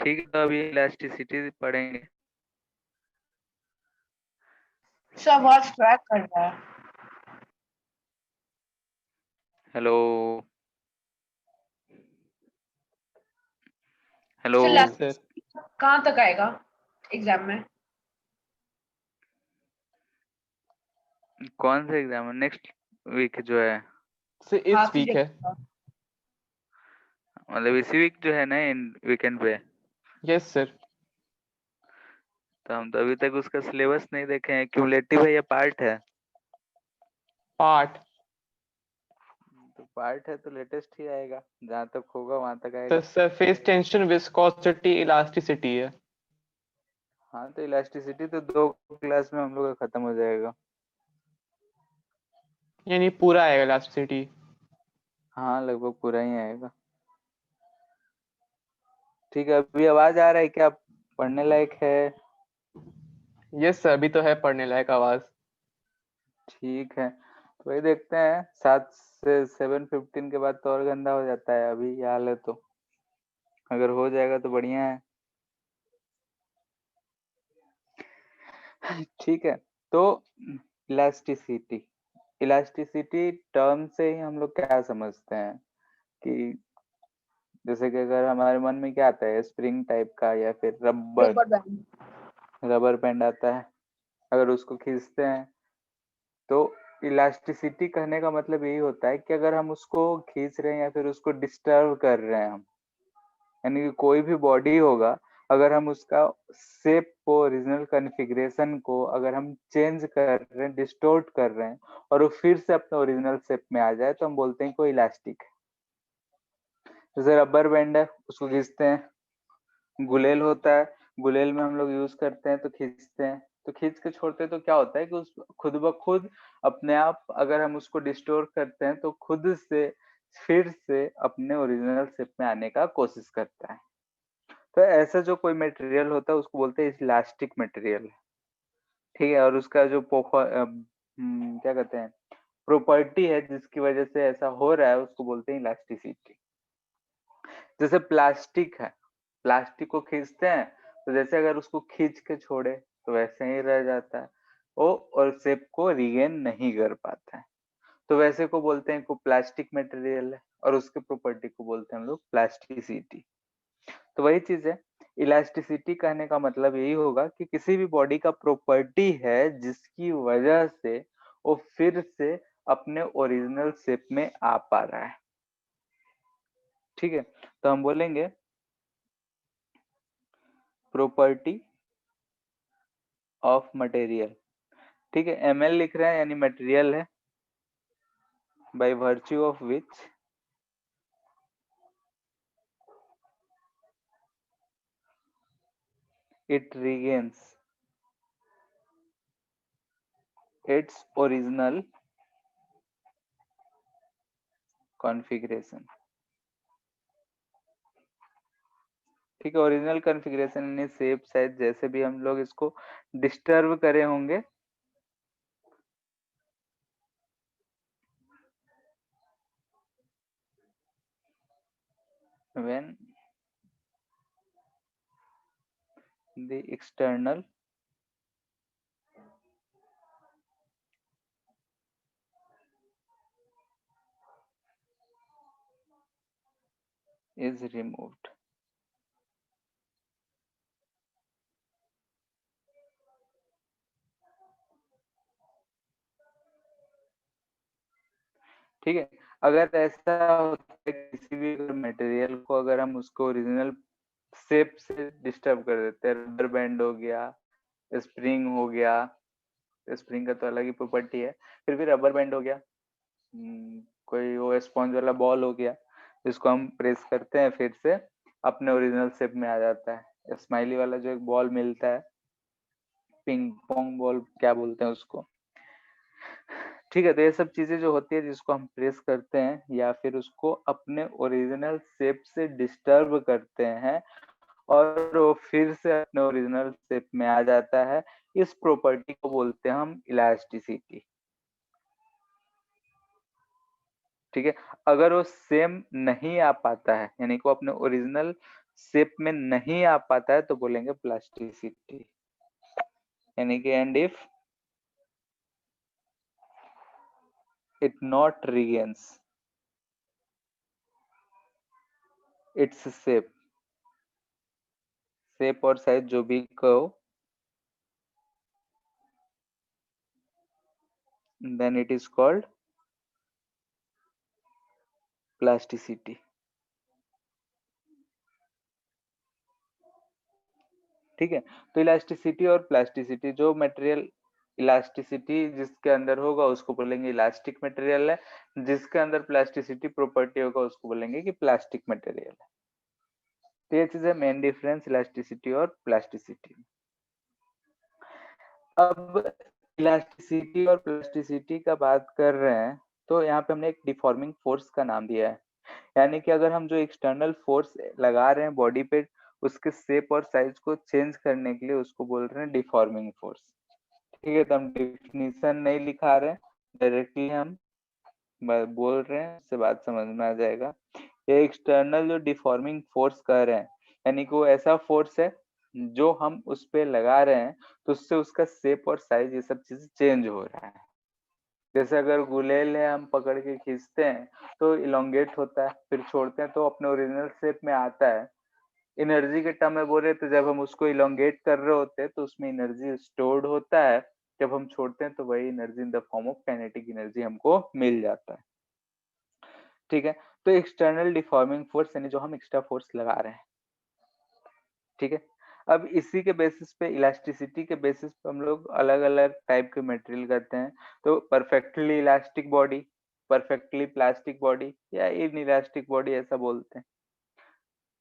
ठीक है, तो अभी इलास्टिसिटी पढ़ेंगे। सब बहुत ट्रैक कर रहा है। Hello hello. तो यस सर। कहाँ तक आएगा एग्जाम में? कौन सा एग्जाम है? नेक्स्ट वीक जो है, सर इस हाफ वीक है। मतलब इसी वीक जो है ना, इन वीकेंड पे। Yes sir. तो हम तो अभी तक उसका सिलेबस नहीं देखे हैं। क्यूमुलेटिव है या पार्ट है? पार्ट। तो पार्ट है तो लेटेस्ट ही आएगा, जहाँ तक होगा वहां तक तो आएगा। सरफेस टेंशन, विस्कोसिटी, इलास्टिसिटी है। हाँ, तो इलास्टिसिटी तो 2 क्लास में हम लोग का खत्म हो जाएगा। यानी पूरा आएगा इलास्टिसिटी। हाँ, लगभग पूरा ही आएगा। ठीक है, अभी आवाज आ रहा है क्या? पढ़ने लायक है? यस सर, अभी तो है पढ़ने लायक आवाज। ठीक है, तो वही देखते हैं। 7 से 7:15 के बाद तो और गंदा हो जाता है। अभी ये हाल है, तो अगर हो जाएगा तो बढ़िया है। ठीक है, तो इलास्टिसिटी इलास्टिसिटी टर्म से ही हम लोग क्या समझते हैं कि जैसे कि अगर हमारे मन में क्या आता है, स्प्रिंग टाइप का या फिर रबर रबर बैंड आता है। अगर उसको खींचते हैं तो इलास्टिसिटी कहने का मतलब यही होता है कि अगर हम उसको खींच रहे हैं या फिर उसको डिस्टर्ब कर रहे हैं हम, यानी कि कोई भी बॉडी होगा, अगर हम उसका शेप को, ओरिजिनल कॉन्फ़िगरेशन को अगर हम चेंज कर रहे हैं, डिस्टोर्ट कर रहे हैं और वो फिर से अपने ओरिजिनल शेप में आ जाए, तो हम बोलते हैं कोई इलास्टिक है। जैसे रबर बैंड है, उसको खींचते हैं। गुलेल होता है, गुलेल में हम लोग यूज करते हैं तो खींचते हैं, तो खींच के छोड़ते हैं तो क्या होता है कि उस खुद ब खुद अपने आप अगर हम उसको डिस्टोर करते हैं तो खुद से फिर से अपने ओरिजिनल शेप में आने का कोशिश करता है। तो ऐसा जो कोई मटेरियल होता है उसको बोलते हैं इलास्टिक मटेरियल। ठीक है, और उसका जो क्या कहते हैं, प्रॉपर्टी है जिसकी वजह से ऐसा हो रहा है, उसको बोलते हैं इलास्टिसिटी। जैसे प्लास्टिक है, प्लास्टिक को खींचते हैं तो जैसे अगर उसको खींच के छोड़े तो वैसे ही रह जाता है वो, और शेप को रिगेन नहीं कर पाता है। तो वैसे को बोलते हैं को प्लास्टिक मटेरियल है, और उसके प्रॉपर्टी को बोलते हैं हम लोग प्लास्टिसिटी। तो वही चीज है, इलास्टिसिटी कहने का मतलब यही होगा कि किसी भी बॉडी का प्रॉपर्टी है जिसकी वजह से वो फिर से अपने ओरिजिनल शेप में आ पा रहा है। ठीक है, तो हम बोलेंगे प्रॉपर्टी ऑफ मटेरियल। ठीक है, एमएल लिख रहे हैं यानी मटेरियल है, by virtue of which it regains its original configuration। ठीक है, ओरिजिनल कॉन्फ़िगरेशन यानी शेप साइज जैसे भी हम लोग इसको डिस्टर्ब करे होंगे, when the external is removed। ठीक है, अगर ऐसा होता है किसी भी मटेरियल को अगर हम उसको ओरिजिनल शेप से डिस्टर्ब कर देते हैं, रबर बैंड हो गया, स्प्रिंग हो गया, स्प्रिंग का तो अलग ही प्रॉपर्टी है, फिर भी रबर बैंड हो गया, कोई वो स्पॉन्ज वाला बॉल हो गया, जिसको हम प्रेस करते हैं फिर से अपने ओरिजिनल शेप में आ जाता है। स्माइली वाला जो एक बॉल मिलता है, पिंग पोंग बॉल क्या बोलते हैं उसको। ठीक है, तो ये सब चीजें जो होती है जिसको हम प्रेस करते हैं या फिर उसको अपने ओरिजिनल शेप से डिस्टर्ब करते हैं और वो फिर से अपने ओरिजिनल शेप में आ जाता है, इस प्रॉपर्टी को बोलते हैं हम इलास्टिसिटी। ठीक है, अगर वो सेम नहीं आ पाता है, यानी कि वो अपने ओरिजिनल शेप में नहीं आ पाता है, तो बोलेंगे प्लास्टिसिटी। यानी कि and if it not regains its shape और साइज जो भी कहो, then it is called plasticity। ठीक है, तो इलास्टिसिटी और प्लास्टिसिटी, जो मटेरियल इलास्टिसिटी जिसके अंदर होगा उसको बोलेंगे इलास्टिक मटेरियल है, जिसके अंदर प्लास्टिसिटी प्रॉपर्टी होगा उसको बोलेंगे कि प्लास्टिक मटेरियल है। तो ये चीज है मेन डिफरेंस इलास्टिसिटी और प्लास्टिसिटी। अब इलास्टिसिटी और प्लास्टिसिटी का बात कर रहे हैं, तो यहाँ पे हमने एक डिफॉर्मिंग फोर्स का नाम दिया है, यानी कि अगर हम जो एक्सटर्नल फोर्स लगा रहे हैं बॉडी पे, उसके शेप और साइज को चेंज करने के लिए उसको बोल रहे हैं डिफॉर्मिंग फोर्स। ठीक है, तो हम डिफिनीशन नहीं लिखा रहे हैं, डायरेक्टली हम बोल रहे हैं, उससे बात समझ में आ जाएगा। ये एक्सटर्नल जो डिफॉर्मिंग फोर्स कह रहे हैं, यानी कि वो ऐसा फोर्स है जो हम उस पे लगा रहे हैं तो उससे उसका शेप और साइज ये सब चीजें चेंज हो रहा है। जैसे अगर गुलेल है, हम पकड़ के खींचते हैं तो इलोंगेट होता है, फिर छोड़ते हैं तो अपने ओरिजिनल शेप में आता है। एनर्जी के टर्म में बोल रहे, तो जब हम उसको इलोंगेट कर रहे होते हैं तो उसमें एनर्जी स्टोर्ड होता है, जब हम छोड़ते हैं तो वही energy in the form of kinetic energy हमको मिल जाता है। ठीक है, तो एक्सटर्नल डिफॉर्मिंग फोर्स यानी जो हम एक्स्ट्रा फोर्स लगा रहे हैं। ठीक है, अब इसी के बेसिस पे, इलास्टिसिटी के बेसिस पे हम लोग अलग अलग टाइप के मटेरियल करते हैं। तो perfectly elastic body, perfectly plastic body, या इन इलास्टिक बॉडी ऐसा बोलते हैं।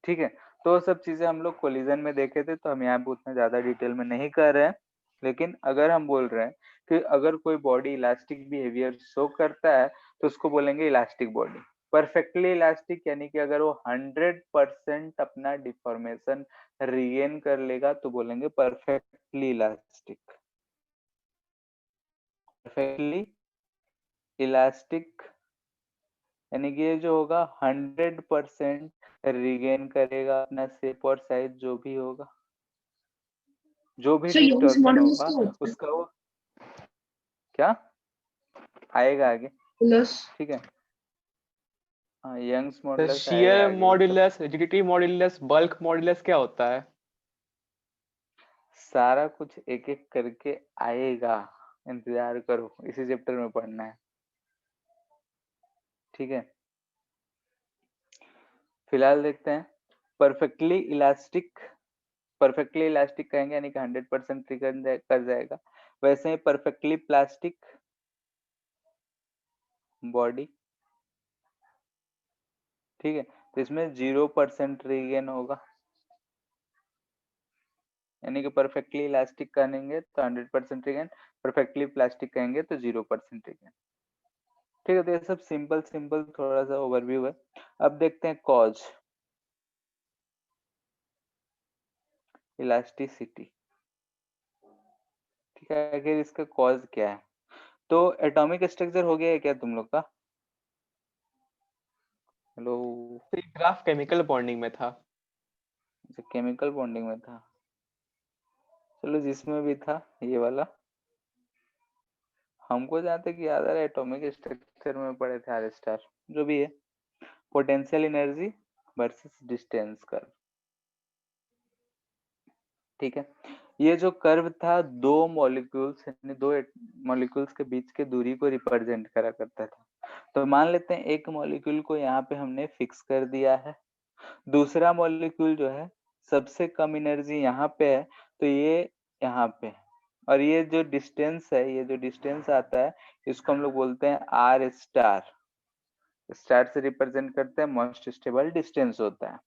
ठीक है, तो वो सब चीजें हम लोग कोलिजन में देखे थे, तो हम यहाँ पे उतना ज्यादा डिटेल में नहीं कर रहे हैं। लेकिन अगर हम बोल रहे हैं कि अगर कोई बॉडी इलास्टिक बिहेवियर शो करता है तो उसको बोलेंगे इलास्टिक बॉडी। परफेक्टली इलास्टिक यानी कि अगर वो 100% अपना डिफॉर्मेशन रीगेन कर लेगा तो बोलेंगे परफेक्टली इलास्टिक। परफेक्टली इलास्टिक यानी कि ये जो होगा 100% रिगेन करेगा अपना शेप और साइज जो भी होगा, जो भी So Young's डिस्टॉर्शन modulus होगा क्या होता है? उसका वो क्या आएगा आगे। Modulus। ठीक है, हाँ, यंग्स तो मॉडुलस आएगा शियर आगे, ये सब modulus, rigidity modulus, bulk modulus क्या होता है? सारा कुछ एक एक करके आएगा, इंतजार करो, इसी चैप्टर में पढ़ना है। ठीक है, फिलहाल देखते हैं परफेक्टली इलास्टिक। परफेक्टली इलास्टिक कहेंगे यानी कि 100% कर जाएगा। वैसे ही परफेक्टली प्लास्टिक बॉडी, ठीक है, तो इसमें 0% रीगेन होगा, यानी कि परफेक्टली इलास्टिक कहेंगे तो 100% रीगेन, परफेक्टली प्लास्टिक कहेंगे तो 0% रीगेन। ठीक है, तो ये सब सिंपल सिंपल थोड़ा सा ओवरव्यू है। अब देखते हैं कॉज इलास्टिसिटी। ठीक है, आखिर इसका कॉज क्या है? तो एटॉमिक स्ट्रक्चर हो गया है क्या तुम लोग का? हेलो, तो ये ग्राफ केमिकल बॉन्डिंग में था। केमिकल बॉन्डिंग में था, चलो जिसमें भी था ये वाला, हमको जहाँ तक याद आ रहा है एटॉमिक स्ट्रक्चर में पढ़े थे आर स्टार, जो भी है, potential energy versus distance curve. ठीक है, ये जो कर्व था दो मॉलिक्यूल्स यानी दो मॉलिक्यूल्स के बीच के दूरी को रिप्रेजेंट करा करता था। तो मान लेते हैं एक मॉलिक्यूल को यहाँ पे हमने फिक्स कर दिया है, दूसरा मॉलिक्यूल जो है सबसे कम एनर्जी यहाँ पे है, तो ये यहाँ पे है, और ये जो डिस्टेंस है, ये जो डिस्टेंस आता है इसको हम लोग बोलते हैं आर स्टार। स्टार से रिप्रेजेंट करते हैं मोस्ट स्टेबल डिस्टेंस होता है।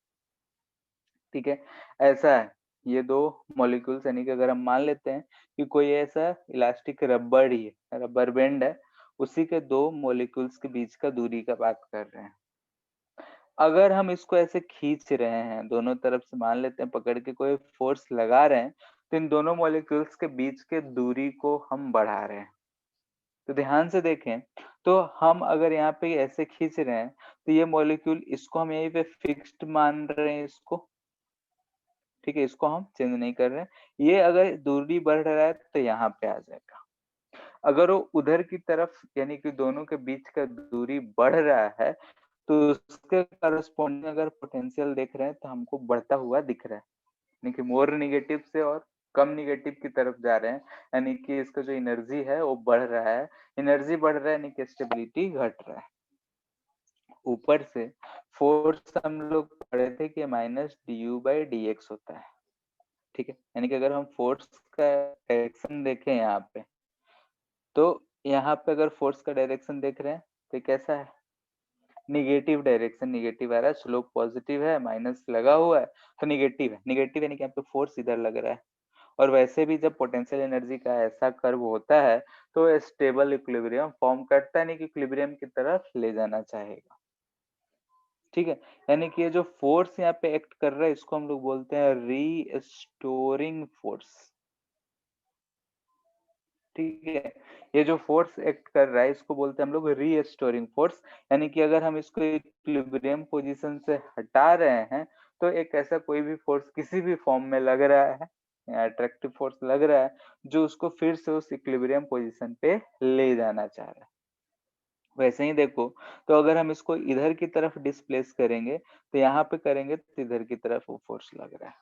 ठीक है, ऐसा है, ये दो मॉलिक्यूल्स यानी कि अगर हम मान लेते हैं कि कोई ऐसा इलास्टिक रबर ही है, रबर बैंड है, उसी के दो मॉलिक्यूल्स के बीच का दूरी का बात कर रहे हैं। अगर हम इसको ऐसे खींच रहे हैं दोनों तरफ से, मान लेते हैं पकड़ के कोई फोर्स लगा रहे हैं, तो इन दोनों मॉलिक्यूल्स के बीच के दूरी को हम बढ़ा रहे हैं। तो ध्यान से देखें, तो हम अगर यहाँ पे ऐसे खींच रहे हैं तो ये मॉलिक्यूल, इसको हम यहीं पे फिक्स्ड मान रहे हैं इसको, ठीक है, इसको हम चेंज नहीं कर रहे हैं। ये अगर दूरी बढ़ रहा है तो यहाँ पे आ जाएगा। अगर वो उधर की तरफ यानी कि दोनों के बीच का दूरी बढ़ रहा है तो उसके करस्पॉन्डिंग अगर पोटेंशियल देख रहे हैं तो हमको बढ़ता हुआ दिख रहा है, यानी कि मोर नेगेटिव से और कम नेगेटिव की तरफ जा रहे हैं, यानी कि इसका जो एनर्जी है वो बढ़ रहा है। एनर्जी बढ़ रहा है यानी कि स्टेबिलिटी घट रहा है। ऊपर से फोर्स हम लोग पढ़े थे कि माइनस du/dx होता है, ठीक है, यानी कि अगर हम फोर्स का डायरेक्शन देखें यहाँ पे, तो यहाँ पे अगर फोर्स का डायरेक्शन देख रहे हैं तो कैसा है, निगेटिव डायरेक्शन, निगेटिव आ रहा है, स्लोप पॉजिटिव है, माइनस लगा हुआ है तो निगेटिव है। निगेटिव यानी कि यहाँ पे फोर्स इधर लग रहा है। और वैसे भी जब पोटेंशियल एनर्जी का ऐसा कर्व होता है तो स्टेबल इक्विलिब्रियम फॉर्म करता है, नहीं कि इक्विलिब्रियम की तरफ ले जाना चाहेगा, ठीक है। यानी कि ये जो फोर्स यहाँ पे एक्ट कर रहा है इसको हम लोग बोलते हैं रीस्टोरिंग फोर्स, ठीक है। ये जो फोर्स एक्ट कर रहा है इसको बोलते हैं हम लोग रीस्टोरिंग फोर्स, यानी कि अगर हम इसको इक्विलिब्रियम पोजीशन से हटा रहे हैं तो एक ऐसा कोई भी फोर्स किसी भी फॉर्म में लग रहा है, अट्रैक्टिव फोर्स लग रहा है जो उसको फिर से उस इक्विलिब्रियम पोजीशन पे ले जाना चाह रहा है। वैसे ही देखो, तो अगर हम इसको इधर की तरफ डिस्प्लेस करेंगे तो यहाँ पे करेंगे तो इधर की तरफ वो फोर्स लग रहा है,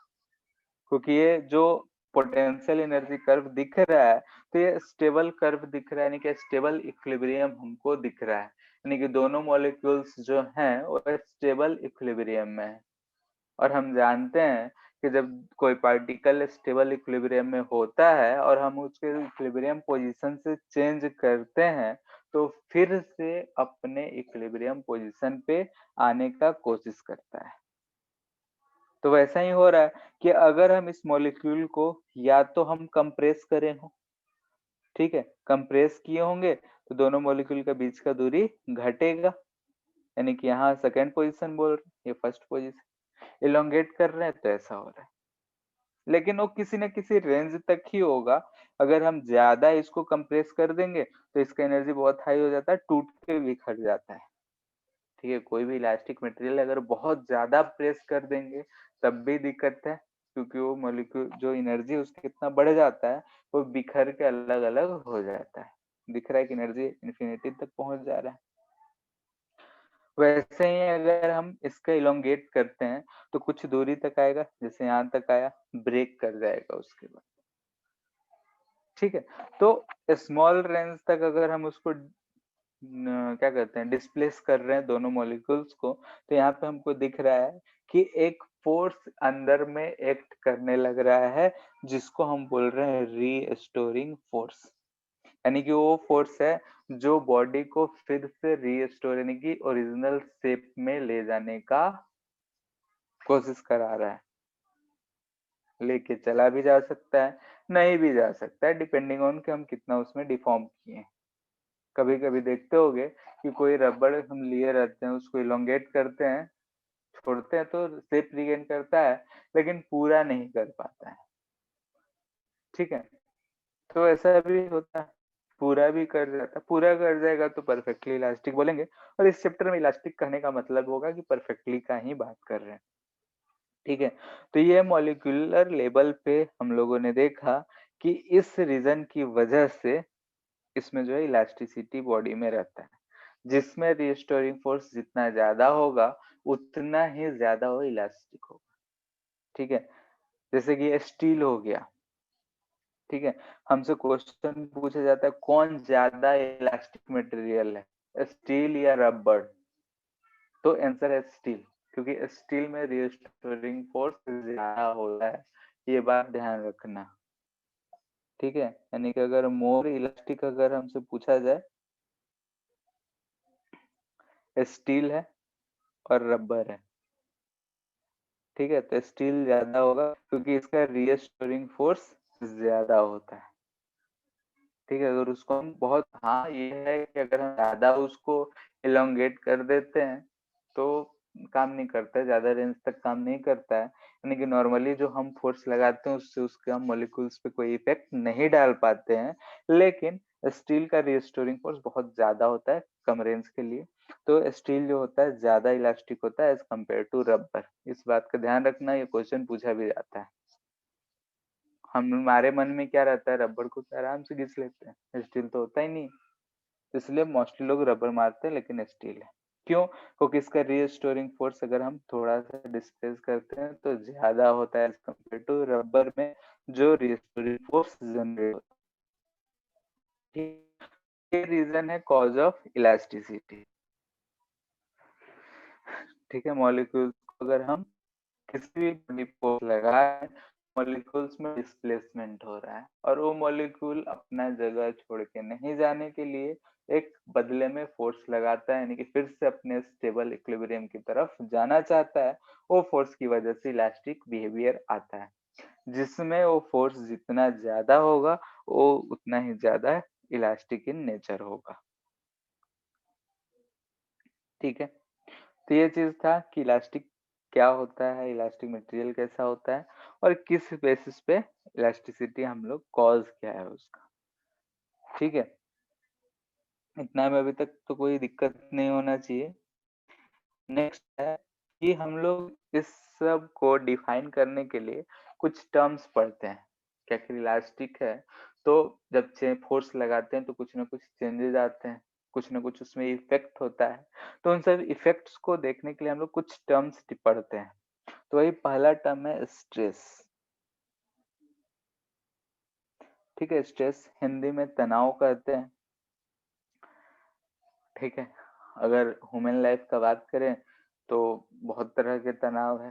क्योंकि ये जो पोटेंशियल एनर्जी कर्व दिख रहा है तो ये स्टेबल कर्व दिख रहा है, यानी कि स्टेबल इक्विलिब्रियम हमको दिख रहा है, यानी कि दोनों मॉलिक्यूल्स जो हैं वो स्टेबल इक्विलिब्रियम में है। और हम जानते हैं कि जब कोई पार्टिकल स्टेबल इक्विलिब्रियम में होता है और हम उसके इक्विलिब्रियम पोजीशन से चेंज करते हैं तो फिर से अपने इक्विलिब्रियम पोजीशन पे आने का कोशिश करता है। तो वैसा ही हो रहा है कि अगर हम इस मॉलिक्यूल को या तो हम कंप्रेस करें हो, ठीक है, कंप्रेस किए होंगे तो दोनों मॉलिक्यूल के बीच का दूरी घटेगा, यानी कि यहाँ सेकंड पोजीशन बोल रहे हैं, ये फर्स्ट पोजीशन। इलोंगेट कर रहे हैं तो ऐसा हो रहा है, लेकिन वो किसी न किसी रेंज तक ही होगा। अगर हम ज्यादा इसको कंप्रेस कर देंगे तो इसका एनर्जी बहुत हाई हो जाता है, टूट के बिखर जाता है, ठीक है। कोई भी इलास्टिक मटेरियल अगर बहुत ज्यादा प्रेस कर देंगे तब भी दिक्कत है, क्योंकि वो मॉलिक्यूल जो एनर्जी उसका इतना बढ़ जाता है वो बिखर के अलग अलग हो जाता है, दिख रहा है कि एनर्जी इन्फिनिटी तक पहुंच जा रहा है। वैसे ही अगर हम इसका इलोंगेट करते हैं तो कुछ दूरी तक आएगा, जैसे यहाँ तक आया, ब्रेक कर जाएगा उसके बाद, ठीक है। तो स्मॉल रेंज तक अगर हम उसको क्या कहते हैं, डिस्प्लेस कर रहे हैं दोनों मॉलिक्यूल्स को, तो यहाँ पे हमको दिख रहा है कि एक फोर्स अंदर में एक्ट करने लग रहा है जिसको हम बोल रहे हैं रीस्टोरिंग फोर्स, यानी कि वो फोर्स है जो बॉडी को फिर से रीस्टोर यानी कि ओरिजिनल शेप में ले जाने का कोशिश करा रहा है। लेके चला भी जा सकता है, नहीं भी जा सकता है, डिपेंडिंग ऑन कि हम कितना उसमें डिफॉर्म किए हैं। कभी कभी देखते होगे कि कोई रबड़ हम लिए रहते हैं, उसको इलोंगेट करते हैं, छोड़ते हैं तो शेप रिगेन करता है, लेकिन पूरा नहीं कर पाता है, ठीक है। तो ऐसा भी होता है, पूरा भी कर जाता, पूरा कर जाएगा तो परफेक्टली इलास्टिक बोलेंगे। और इस चैप्टर में इलास्टिक कहने का मतलब होगा कि परफेक्टली का ही बात कर रहे हैं, ठीक है। तो ये मॉलिक्यूलर लेवल पे हम लोगों ने देखा कि इस रीजन की वजह से इसमें जो है इलास्टिसिटी बॉडी में रहता है, जिसमें रिस्टोरिंग फोर्स जितना ज्यादा होगा उतना ही ज्यादा वो इलास्टिक होगा, ठीक है। जैसे कि स्टील हो गया, ठीक है, हमसे क्वेश्चन पूछा जाता है कौन ज्यादा इलास्टिक मटेरियल है, स्टील या रबर, तो आंसर है स्टील, क्योंकि स्टील में रिस्टोरिंग फोर्स ज्यादा होता है, ये बात ध्यान रखना, ठीक है। यानी कि अगर मोर इलास्टिक अगर हमसे पूछा जाए, स्टील है और रबर है, ठीक है, तो स्टील ज्यादा होगा क्योंकि इसका रीस्टोरिंग फोर्स ज्यादा होता है, ठीक है। अगर उसको हम बहुत, हाँ ये है कि अगर हम ज्यादा उसको इलोंगेट कर देते हैं तो काम नहीं करता है, ज्यादा रेंज तक काम नहीं करता है, यानी कि नॉर्मली जो हम फोर्स लगाते हैं उससे उसके हम मॉलिक्यूल्स पे कोई इफेक्ट नहीं डाल पाते हैं, लेकिन स्टील का रिस्टोरिंग फोर्स बहुत ज्यादा होता है कम रेंज के लिए, तो स्टील जो होता है ज्यादा इलास्टिक होता है एज कम्पेयर टू रबर। इस बात का ध्यान रखना, ये क्वेश्चन पूछा भी जाता है। हमारे मन में क्या रहता है, रबर को तो आराम से घिस लेते हैं, स्टील तो होता ही नहीं, इसलिए मोस्टली लोग रबर मारते हैं, लेकिन स्टील है। क्यों? क्योंकि इसका रीस्टोरिंग फोर्स अगर हम थोड़ा सा डिस्प्लेस करते हैं तो ज्यादा होता है एज कम्पेयर टू रबर में जो रीस्टोरिंग फोर्स जनरेट होता है। ये रीजन है कॉज ऑफ इलास्टिसिटी। ठीक है, मॉलिक्यूल्स को अगर हम किसी भी बॉडी फोर्स लगाए, मॉलिक्यूल्स में डिस्प्लेसमेंट हो रहा है और वो मॉलिक्यूल अपना जगह छोड़ के नहीं जाने के लिए एक बदले में फोर्स लगाता है, यानी कि फिर से अपने स्टेबल इक्विलिब्रियम की तरफ जाना चाहता है। वो फोर्स की वजह से इलास्टिक बिहेवियर आता है, जिसमें वो फोर्स जितना ज्यादा होगा वो उतना ही ज्यादा इलास्टिक इन नेचर होगा। ठीक है, तो ये चीज था कि इलास्टिक क्या होता है, इलास्टिक मटेरियल कैसा होता है और किस बेसिस पे इलास्टिसिटी हम लोग कॉज क्या है उसका। ठीक है, इतना में अभी तक तो कोई दिक्कत नहीं होना चाहिए। नेक्स्ट है कि हम लोग इस सब को डिफाइन करने के लिए कुछ टर्म्स पढ़ते हैं। क्या इलास्टिक है तो जब फोर्स लगाते हैं तो कुछ ना कुछ चेंजेस आते हैं, कुछ ना कुछ उसमें इफेक्ट होता है, तो उन सब इफेक्ट्स को देखने के लिए हम लोग कुछ टर्म्स पढ़ते हैं। तो वही पहला टर्म है स्ट्रेस। ठीक है, स्ट्रेस हिंदी में तनाव कहते हैं। ठीक है, अगर ह्यूमन लाइफ का बात करें तो बहुत तरह के तनाव है।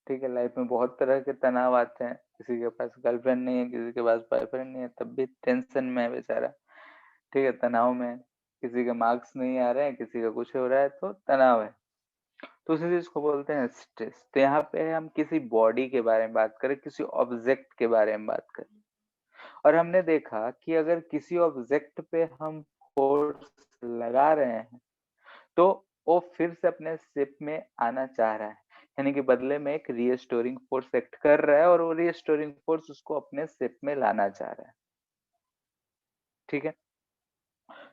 ठीक है, लाइफ में बहुत तरह के तनाव आते हैं, किसी के पास गर्लफ्रेंड नहीं है, किसी के पास बॉयफ्रेंड नहीं है, तब भी टेंशन में है बेचारा। ठीक है, तनाव में है। किसी के मार्क्स नहीं आ रहे हैं, किसी का कुछ हो रहा है तो तनाव है, तो उसी चीज को बोलते हैं स्ट्रेस। तो यहाँ पे हम किसी बॉडी के बारे में बात करें, किसी ऑब्जेक्ट के बारे में बात करें, और हमने देखा कि अगर किसी ऑब्जेक्ट पे हम फोर्स लगा रहे हैं तो वो फिर से अपने शेप में आना चाह रहा है, यानी कि बदले में एक रीस्टोरिंग फोर्स एक्ट कर रहा है और वो रीस्टोरिंग फोर्स उसको अपने शेप में लाना चाह रहा है। ठीक है,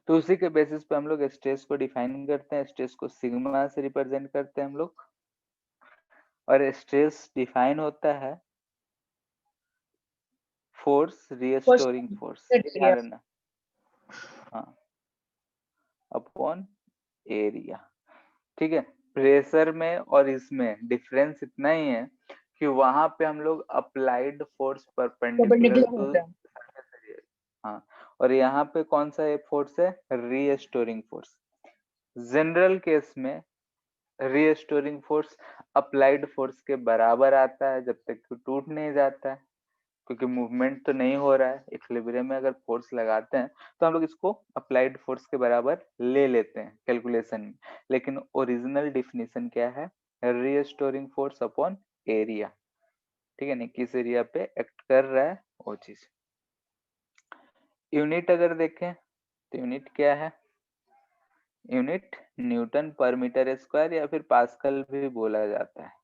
तो उसी के बेसिस पे हम लोग स्ट्रेस को डिफाइन करते हैं। स्ट्रेस को सिग्मा से रिप्रेजेंट करते हैं हम लोग, और स्ट्रेस डिफाइन होता है फोर्स रीस्टोरिंग फोर्स, ध्यान रखना, हाँ, अपॉन एरिया। ठीक है, प्रेशर में और इसमें डिफरेंस इतना ही है कि वहां पे हम लोग अप्लाइड फोर्स परपेंडिकुलर टू, हाँ, और यहाँ पे कौन सा फोर्स है, रीस्टोरिंग फोर्स। जनरल केस में रीस्टोरिंग फोर्स अप्लाइड फोर्स के बराबर आता है जब तक कि टूट नहीं जाता है, क्योंकि मूवमेंट तो नहीं हो रहा है। इक्विलिब्रियम में अगर फोर्स लगाते हैं तो हम लोग इसको अप्लाइड फोर्स के बराबर ले लेते हैं कैलकुलेशन में, लेकिन ओरिजिनल डिफिनीशन क्या है, रीस्टोरिंग फोर्स अपॉन एरिया। ठीक है, नहीं किस एरिया पे एक्ट कर रहा है वो चीज। यूनिट अगर देखें तो यूनिट क्या है, यूनिट न्यूटन पर मीटर स्क्वायर या फिर पास्कल भी बोला जाता है।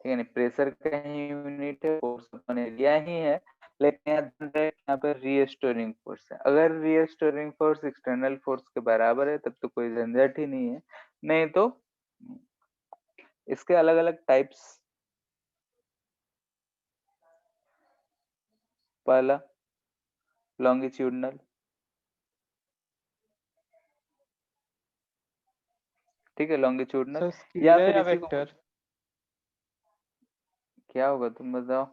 ठीक है, नहीं प्रेशर का ही यूनिट है, फोर्स अपॉन एरिया ही है, लेकिन यहाँ पर रीस्टोरिंग फोर्स है। अगर रीस्टोरिंग फोर्स एक्सटर्नल फोर्स के बराबर है तब तो कोई झंझट ही नहीं है, नहीं तो इसके अलग अलग टाइप्स। पहला लॉन्गिट्यूडनल, ठीक है, लॉन्गिट्यूडनल, सर या स्केलर फिर या इसी को वेक्टर? क्या होगा तुम बताओ।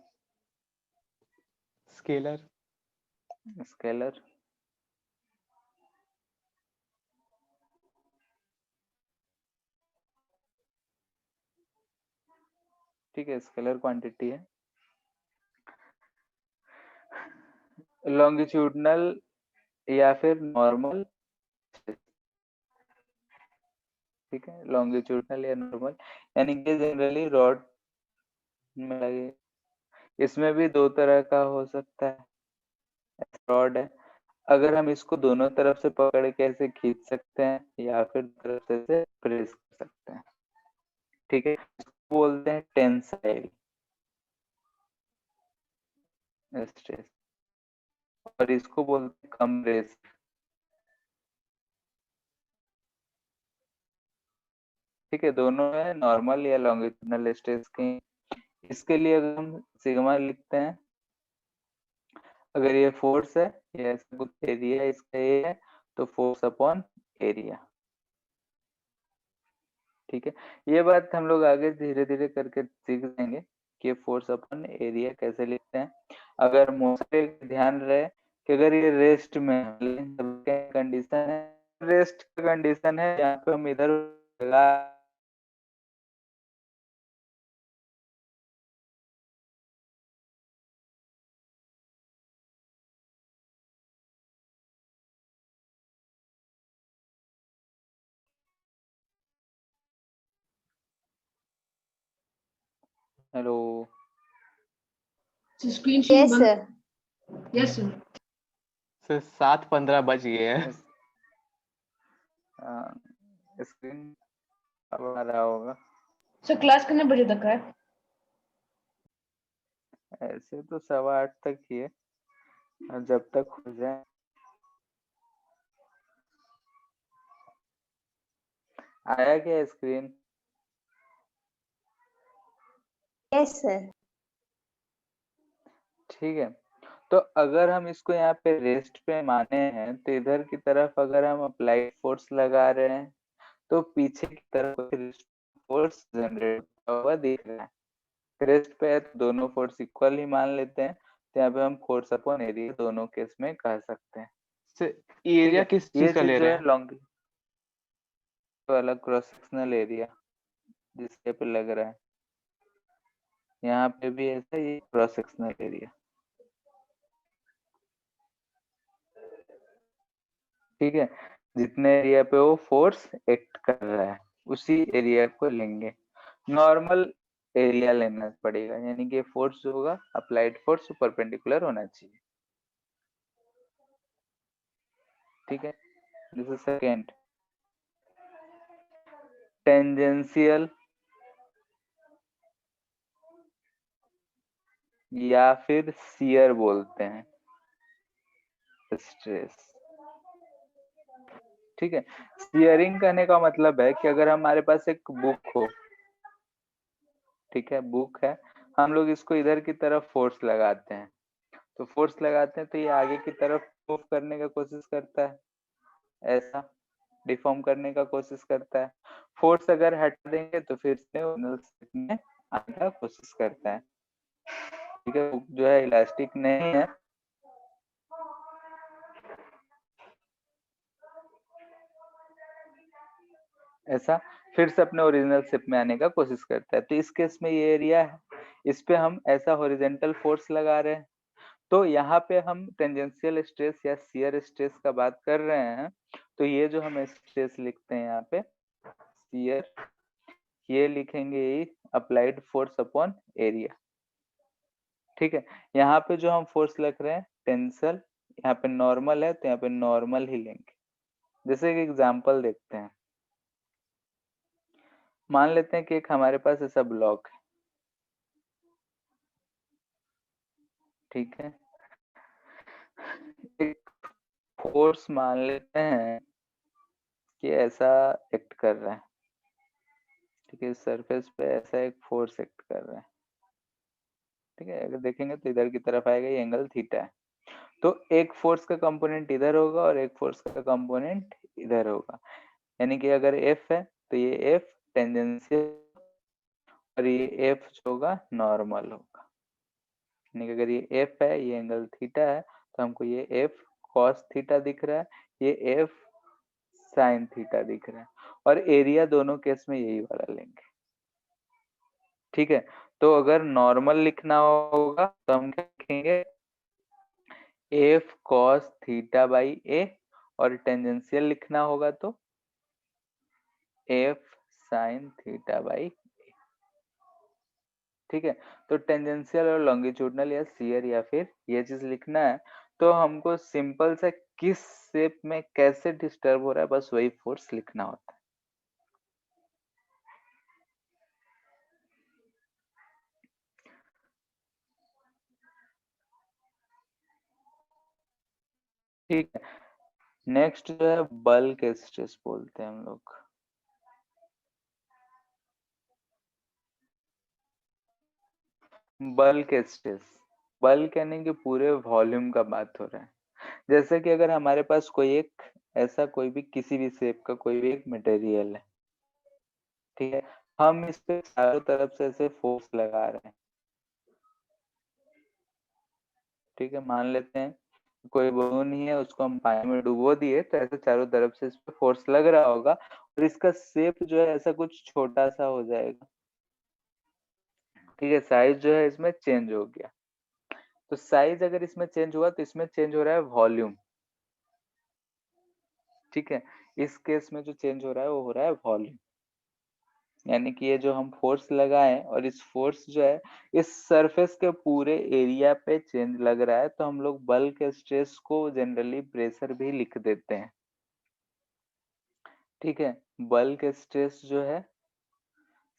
स्केलर। स्केलर, ठीक है, स्केलर क्वांटिटी है। लॉन्गिट्यूडनल या फिर नॉर्मल, ठीक है, लॉन्गिट्यूडनल या नॉर्मल, यानी कि जनरली रॉड में लगे। इसमें भी दो तरह का हो सकता है, रॉड है, अगर हम इसको दोनों तरफ से पकड़ के ऐसे खींच सकते हैं या फिर तरफ से प्रेस कर सकते हैं। ठीक है, इसको बोलते हैं टेंसाइल स्ट्रेस। और इसको बोलते हैं कंप्रेसिव। ठीक है, दोनों है नॉर्मल या लॉन्गिट्यूडनल स्ट्रेस के। इसके लिए अगर हम सिग्मा लिखते हैं, अगर ये फोर्स है, ये ऐसा कुछ एरिया इसका ये है, तो फोर्स अपॉन एरिया। ठीक है, ये बात हम लोग आगे धीरे धीरे करके सीख जाएंगे कि फोर्स अपॉन एरिया कैसे लिखते हैं। अगर मोस्टली ध्यान रहे कि अगर ये रेस्ट में कंडीशन है, रेस्ट का कंडीशन है जहाँ पे हम इधर लगा hello screen yes sharing sir. बंद। Yes sir. सर 7:15 बज गए हैं। स्क्रीन अब आ रहा होगा। सर क्लास कितने बजे तक है? ऐसे तो 8:15 तक ही है, और जब तक हो जाए। आया क्या स्क्रीन? Yes sir. ठीक है, तो अगर हम इसको यहाँ पे रेस्ट पे माने हैं, तो इधर की तरफ अगर हम अप्लाइड फोर्स लगा रहे हैं, तो पीछे की तरफ रेस्ट फोर्स जनरेट होता हुआ दिख रहा है। रेस्ट पे है तो दोनों फोर्स इक्वल ही मान लेते हैं, तो यहाँ पे हम फोर्स अपॉन एरिया दोनों केस में कह सकते हैं। सर ठीक एरिया है, किस ये चीज का चीज ले जो रहे है हैं? लॉन्ग वाला क्रॉस सेक्शनल एरिया जिसके पे लग रहा है, यहाँ पे भी ऐसा ही क्रॉस सेक्शनल एरिया। ठीक है, जितने एरिया पे वो फोर्स एक्ट कर रहा है उसी एरिया को लेंगे। नॉर्मल एरिया लेना पड़ेगा, यानी कि फोर्स जो होगा अप्लाइड फोर्स परपेंडिकुलर होना चाहिए। ठीक है, दिस इज सेकेंड। टेंजेंशियल या फिर शियर बोलते हैं स्ट्रेस। ठीक है, शियरिंग करने का मतलब है कि अगर हमारे पास एक बुक हो, ठीक है, बुक है, हम लोग इसको इधर की तरफ फोर्स लगाते हैं, तो फोर्स लगाते हैं तो ये आगे की तरफ मूव करने का कोशिश करता है, ऐसा डिफॉर्म करने का कोशिश करता है। फोर्स अगर हटा देंगे तो फिर से ओरिजिनल शेप में आने का कोशिश करता है। ठीक है, बुक जो है इलास्टिक नहीं है, ऐसा फिर से अपने ओरिजिनल शेप में आने का कोशिश करता है। तो इस केस में ये एरिया है, इस पे हम ऐसा हॉरिजेंटल फोर्स लगा रहे हैं, तो यहाँ पे हम टेंजेंशियल स्ट्रेस या शियर स्ट्रेस का बात कर रहे हैं। तो ये जो हम स्ट्रेस लिखते हैं यहाँ पे शियर, ये लिखेंगे अप्लाइड फोर्स अपॉन एरिया। ठीक है, यहाँ पे जो हम फोर्स लिख रहे हैं टेंसल, यहाँ पे नॉर्मल है तो यहाँ पे नॉर्मल ही लेंगे। जैसे एक एग्जांपल देखते हैं, मान लेते हैं कि एक हमारे पास ऐसा ब्लॉक है, ठीक है, एक फोर्स मान लेते हैं कि ऐसा एक्ट कर रहा है, ठीक है, सरफेस पे ऐसा एक फोर्स एक्ट कर रहा है। ठीक है, अगर देखेंगे तो इधर की तरफ आएगा, ये एंगल थीटा है, तो एक फोर्स का कंपोनेंट इधर होगा और एक फोर्स का कंपोनेंट इधर होगा, यानी कि अगर F है तो ये F टेंजेंशियल और ये F जो होगा नॉर्मल होगा। यानी कि अगर ये F है, ये एंगल थीटा है, तो हमको ये F cos थीटा दिख रहा है, ये F sin थीटा दिख रहा है, और एरिया दोनों केस में यही वाला लेंगे। ठीक है, तो अगर नॉर्मल लिखना होगा तो हम क्या लिखेंगे, F cos theta by A, और टेंजेंशियल लिखना होगा तो F sin थीटा बाई। ठीक है, तो टेंजेंशियल और लॉन्गिट्यूडनल या शियर या फिर ये चीज लिखना है, तो हमको सिंपल सा किस शेप में कैसे डिस्टर्ब हो रहा है बस वही फोर्स लिखना होता है। ठीक है। नेक्स्ट जो है बल्क स्ट्रेस बोलते हैं हम लोग। बल्क स्ट्रेस, बल्क यानी कि पूरे वॉल्यूम का बात हो रहा है। जैसे कि अगर हमारे पास कोई एक ऐसा कोई भी किसी भी शेप का कोई भी एक मटेरियल है, ठीक है, हम इस पे चारों तरफ से ऐसे फोर्स लगा रहे हैं, ठीक है, मान लेते हैं कोई बलून ही है, उसको हम पानी में डुबो दिए, तो ऐसे चारों तरफ से इस पे फोर्स लग रहा होगा और इसका शेप जो है ऐसा कुछ छोटा सा हो जाएगा, ठीक है, साइज जो है इसमें चेंज हो गया। तो साइज अगर इसमें चेंज हुआ तो इसमें चेंज हो रहा है वॉल्यूम, ठीक है। इस केस में जो चेंज हो रहा है वो हो रहा है वॉल्यूम, यानी कि ये जो हम फोर्स लगाए और इस फोर्स जो है इस सरफेस के पूरे एरिया पे चेंज लग रहा है, तो हम लोग बल्क स्ट्रेस को जनरली प्रेशर भी लिख देते हैं, ठीक है। बल्क स्ट्रेस जो है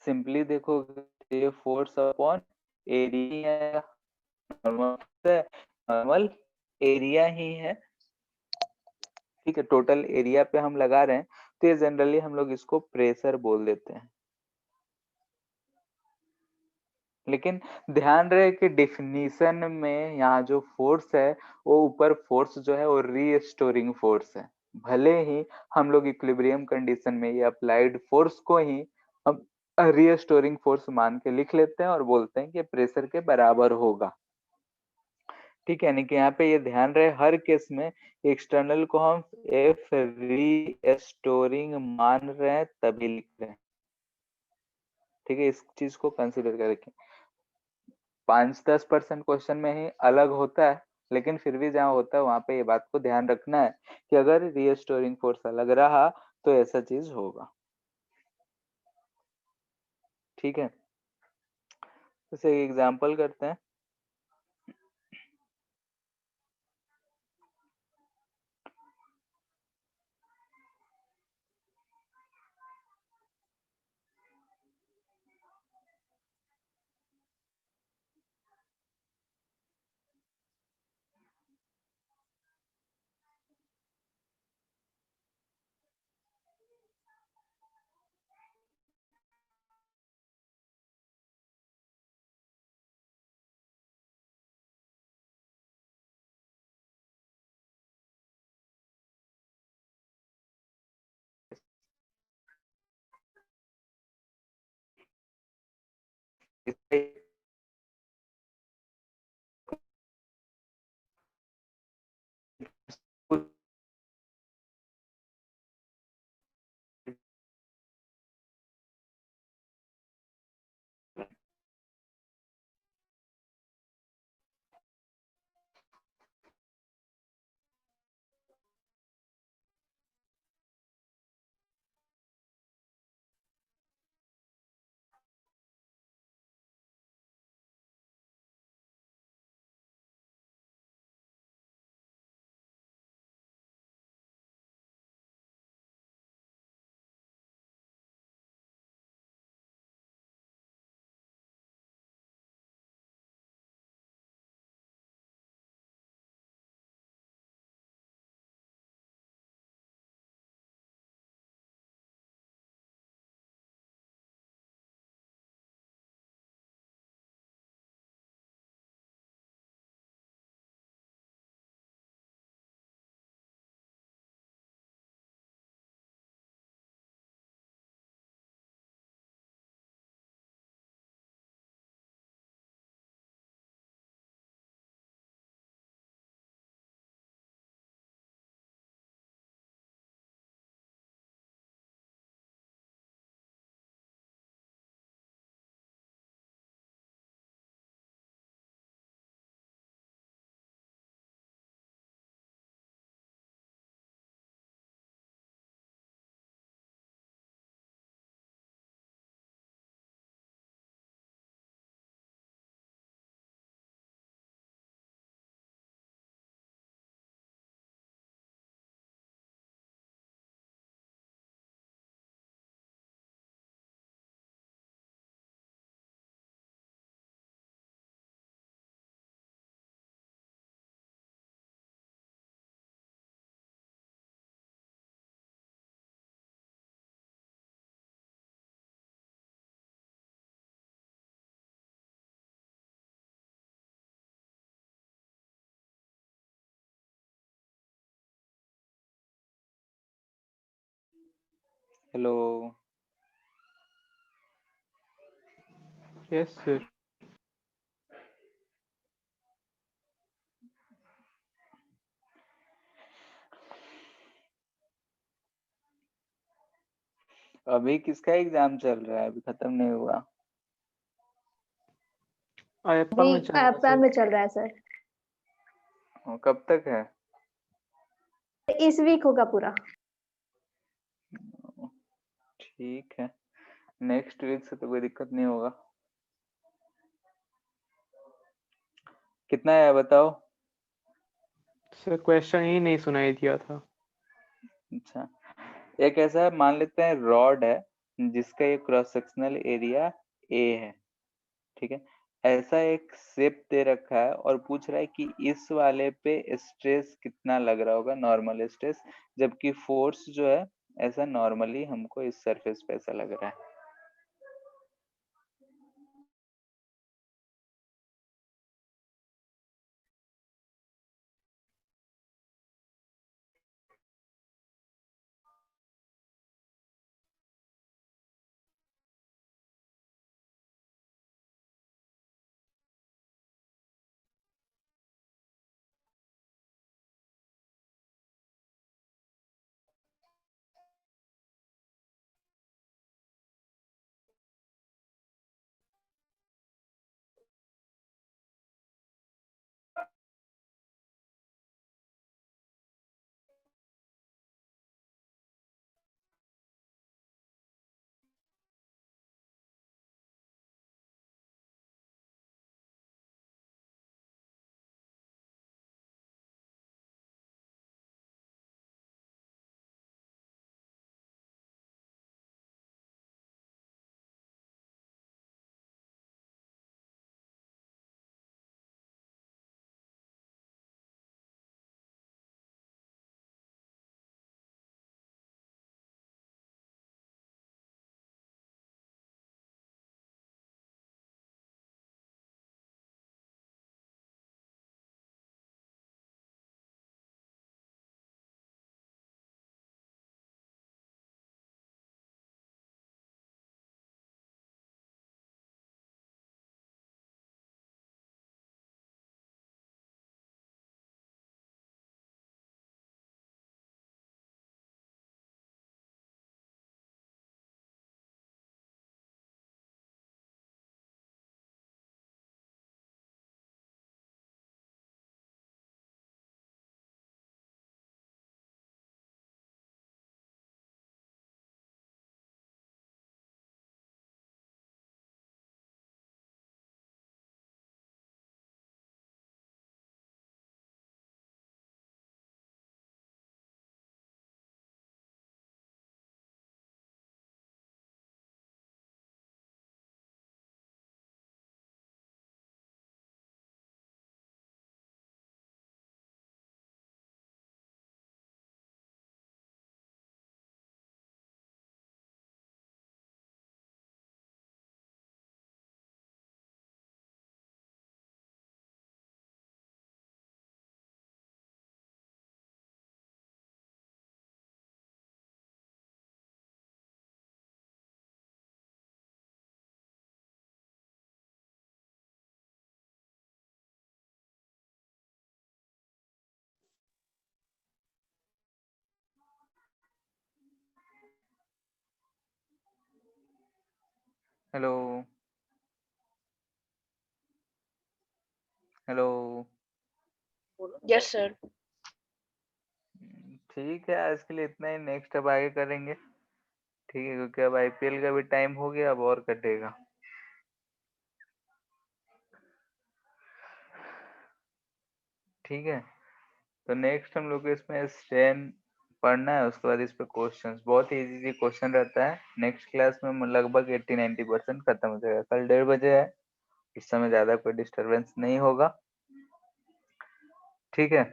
सिंपली देखो, ये force upon area, normal area ही है, ठीक है, टोटल एरिया पे हम लगा रहे हैं, तो ये जनरली हम लोग इसको प्रेशर बोल देते हैं। लेकिन ध्यान रहे कि डिफिनीशन में यहाँ जो फोर्स है वो ऊपर फोर्स जो है वो रीस्टोरिंग फोर्स है। भले ही हम लोग इक्विलिब्रियम कंडीशन में ये अप्लाइड फोर्स को ही हम रीस्टोरिंग फोर्स मान के लिख लेते हैं और बोलते हैं कि प्रेशर के बराबर होगा, ठीक है। यानी कि यहाँ पे ये ध्यान रहे हर केस में एक्सटर्नल को हम एफ रीस्टोरिंग मान रहे हैं तभी लिख रहे हैं, ठीक है, इस चीज को कंसिडर करके 5-10% क्वेश्चन में ही अलग होता है, लेकिन फिर भी जहाँ होता है वहां पे ये बात को ध्यान रखना है कि अगर रीस्टोरिंग फोर्स अलग रहा तो ऐसा चीज होगा, ठीक है। जैसे एग्जांपल करते हैं, हेलो। Yes sir. अभी किसका एग्जाम चल रहा है? अभी खत्म नहीं हुआ? आयप्पा में चल रहा है अप्रैल सर। में चल रहा है सर। और कब तक है? इस वीक होगा पूरा। ठीक है, नेक्स्ट वीक से तो कोई दिक्कत नहीं होगा। कितना है बताओ? सर क्वेश्चन ही नहीं सुनाई दिया था। अच्छा, एक ऐसा है, मान लेते हैं रॉड है जिसका ये क्रॉस सेक्शनल एरिया ए है, ठीक है। ऐसा एक शेप दे रखा है और पूछ रहा है कि इस वाले पे स्ट्रेस कितना लग रहा होगा, नॉर्मल स्ट्रेस, जबकि फोर्स जो है ऐसा नॉर्मली हमको इस सरफेस पे ऐसा लग रहा है। हेलो। हेलो। Yes sir. ठीक है, आज के लिए इतना ही, नेक्स्ट अब आगे करेंगे। ठीक है, क्योंकि अब आईपीएल का भी टाइम हो गया, अब और कटेगा। ठीक है, तो नेक्स्ट हम लोग को इसमें स्ट्रेन पढ़ना है, उसके बाद इस पे क्वेश्चंस, बहुत ही इजी क्वेश्चन रहता है। नेक्स्ट क्लास में लगभग 80-90% खत्म हो जाएगा। कल 1:30 है, इस समय ज्यादा कोई डिस्टरबेंस नहीं होगा। ठीक है,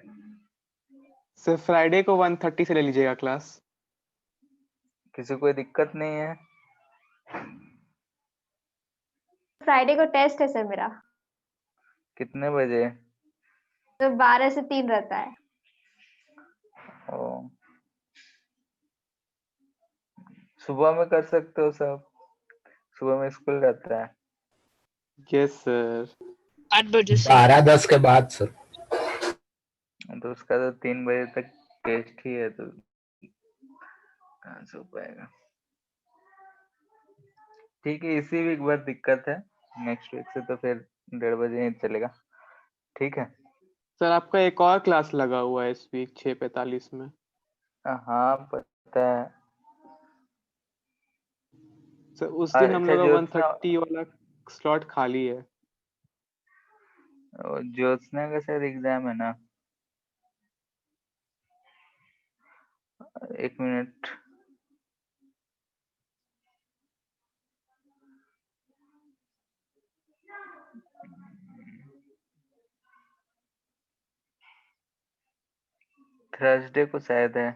सर फ्राइडे को 1:30 से ले लीजिएगा क्लास। किसी को कोई दिक्कत नहीं है? फ्राइडे को टेस्ट है सर मेरा। कितने बजे? तो 12 से 3 रहता है। ओ, सुबह में कर सकते हो सब, सुबह में स्कूल रहता है। Yes sir. 8 बजे से 12-10 के बाद सर। तो उसका तो 3 बजे तक टेस्ट ही है, तो कहाँ से हो पाएगा। ठीक है, इसी वीक बहुत दिक्कत है, नेक्स्ट वीक से तो फिर 1:30 बजे ही चलेगा। ठीक है। सर आपका एक और क्लास लगा हुआ है इस वीक 6:45 में। हाँ पता है। सर उस दिन हम अच्छा, लोग का ज्योत्सना 1:30 वाला स्लॉट खाली है। ज्योत्सना का शायद एग्जाम है ना। 1 मिनट। थर्सडे को शायद है।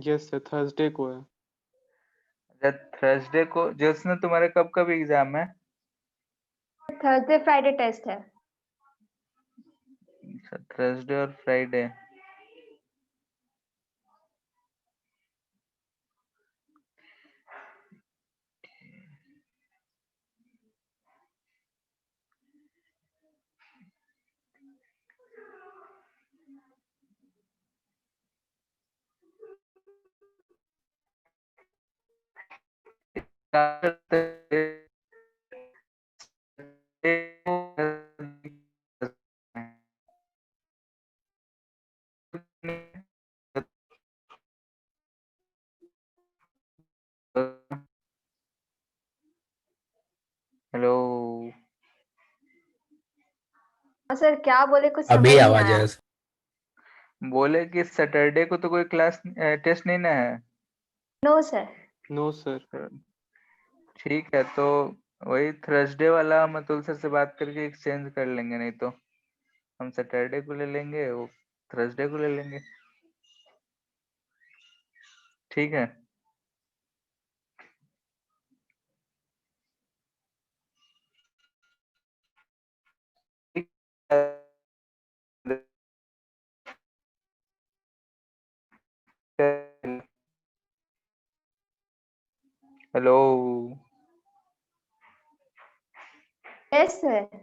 यस सर, थर्सडे को है। अच्छा, थर्सडे को। ज्योत्सना तुम्हारा कब कब एग्जाम है? थर्सडे फ्राइडे टेस्ट है। अच्छा, थर्सडे और फ्राइडे। हेलो। हाँ सर, क्या बोले कुछ समझ अभी नहीं आवाज आया। आया। बोले कि सैटरडे को तो कोई क्लास टेस्ट नहीं ना है। No sir. No sir. ठीक है, तो वही थर्सडे वाला हम अतुल सर से बात करके एक्सचेंज कर लेंगे, नहीं तो हम सैटरडे को ले लेंगे, वो थर्सडे को ले लेंगे। ठीक है। ठीक है। हेलो। Yes sir.